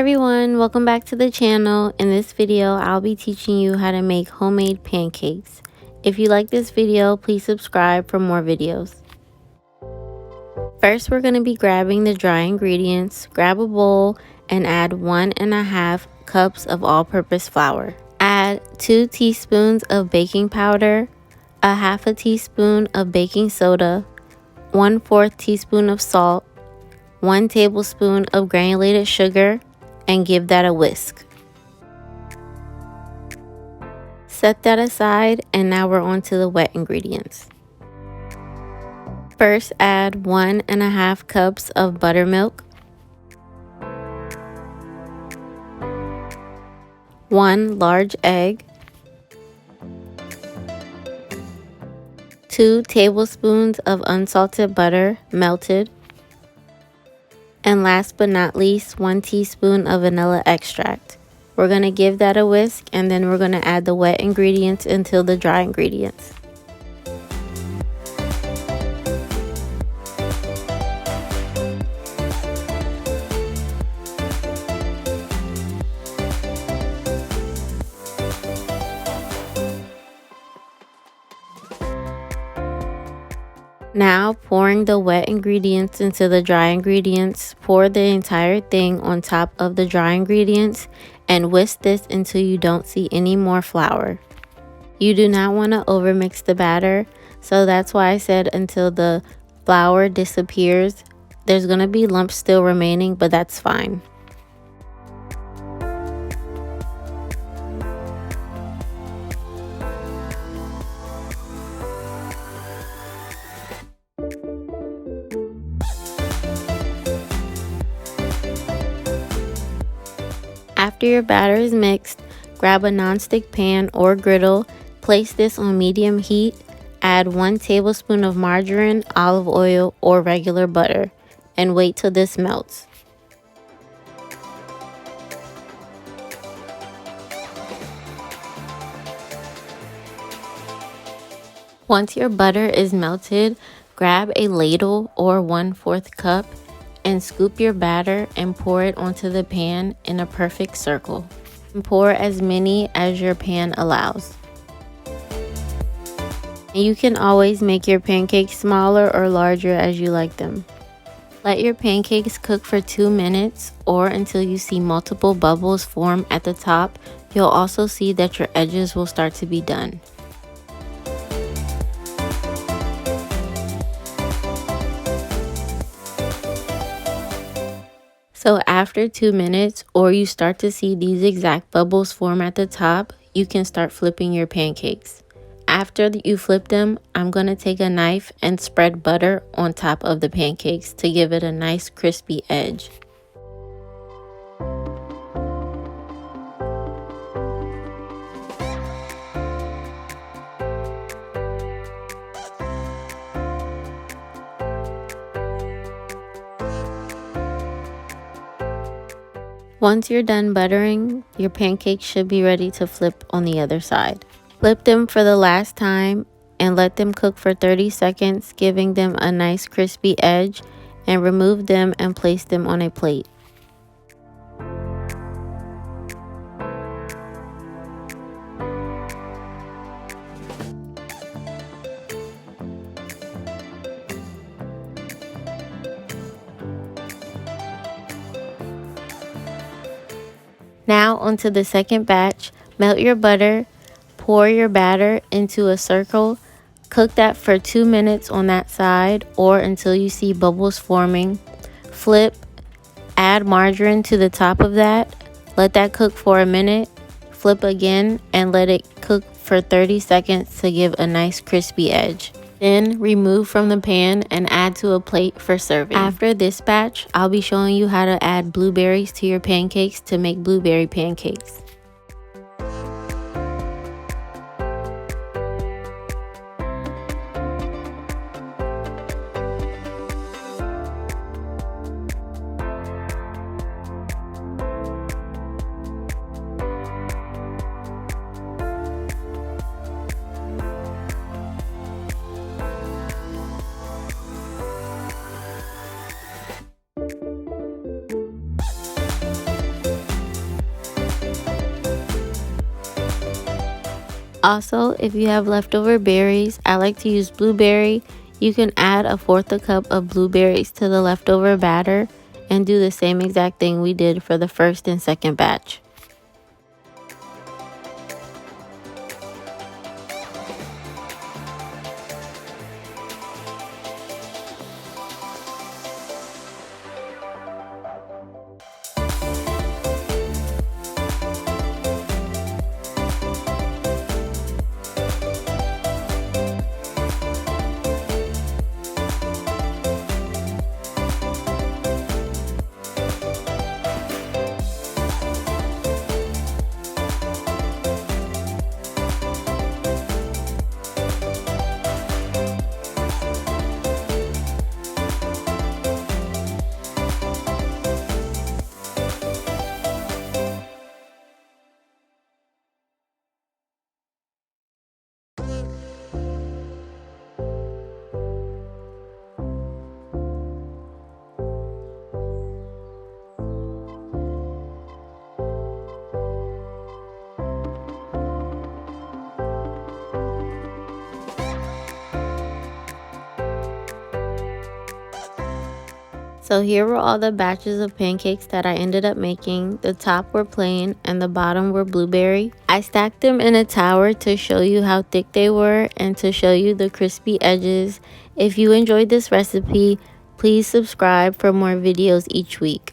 everyone, welcome back to the channel. In this video, I'll be teaching you how to make homemade pancakes. If you like this video, please subscribe for more videos. First, we're going to be grabbing the dry ingredients. Grab a bowl and add 1.5 cups of all-purpose flour. Add 2 teaspoons of baking powder, a half a teaspoon of baking soda, 1/4 teaspoon of salt, 1 tablespoon of granulated sugar, and give that a whisk. Set that aside, and now we're on to the wet ingredients. First, add 1.5 cups of buttermilk, 1 large egg, 2 tablespoons of unsalted butter melted, and last but not least, 1 teaspoon of vanilla extract. We're going to give that a whisk, and then we're going to add the wet ingredients until the dry ingredients. Now, pouring the wet ingredients into the dry ingredients, pour the entire thing on top of the dry ingredients and whisk this until you don't see any more flour. You do not want to overmix the batter, so that's why I said until the flour disappears. There's going to be lumps still remaining, but that's fine. After your batter is mixed, grab a nonstick pan or griddle, place this on medium heat, add 1 tablespoon of margarine, olive oil, or regular butter, and wait till this melts. Once your butter is melted, grab a ladle or 1/4 cup and scoop your batter and pour it onto the pan in a perfect circle. And pour as many as your pan allows. And you can always make your pancakes smaller or larger as you like them. Let your pancakes cook for 2 minutes or until you see multiple bubbles form at the top. You'll also see that your edges will start to be done. So after 2 minutes, or you start to see these exact bubbles form at the top, you can start flipping your pancakes. After you flip them, I'm going to take a knife and spread butter on top of the pancakes to give it a nice crispy edge. Once you're done buttering, your pancakes should be ready to flip on the other side. Flip them for the last time and let them cook for 30 seconds, giving them a nice crispy edge, and remove them and place them on a plate. Now onto the second batch. Melt your butter, pour your batter into a circle, cook that for 2 minutes on that side or until you see bubbles forming. Flip, add margarine to the top of that, let that cook for a minute, flip again and let it cook for 30 seconds to give a nice crispy edge. Then remove from the pan and add to a plate for serving. After this batch, I'll be showing you how to add blueberries to your pancakes to make blueberry pancakes. Also, if you have leftover berries, I like to use blueberry. You can add 1/4 cup of blueberries to the leftover batter and do the same exact thing we did for the first and second batch. So here were all the batches of pancakes that I ended up making. The top were plain and the bottom were blueberry. I stacked them in a tower to show you how thick they were and to show you the crispy edges. If you enjoyed this recipe, please subscribe for more videos each week.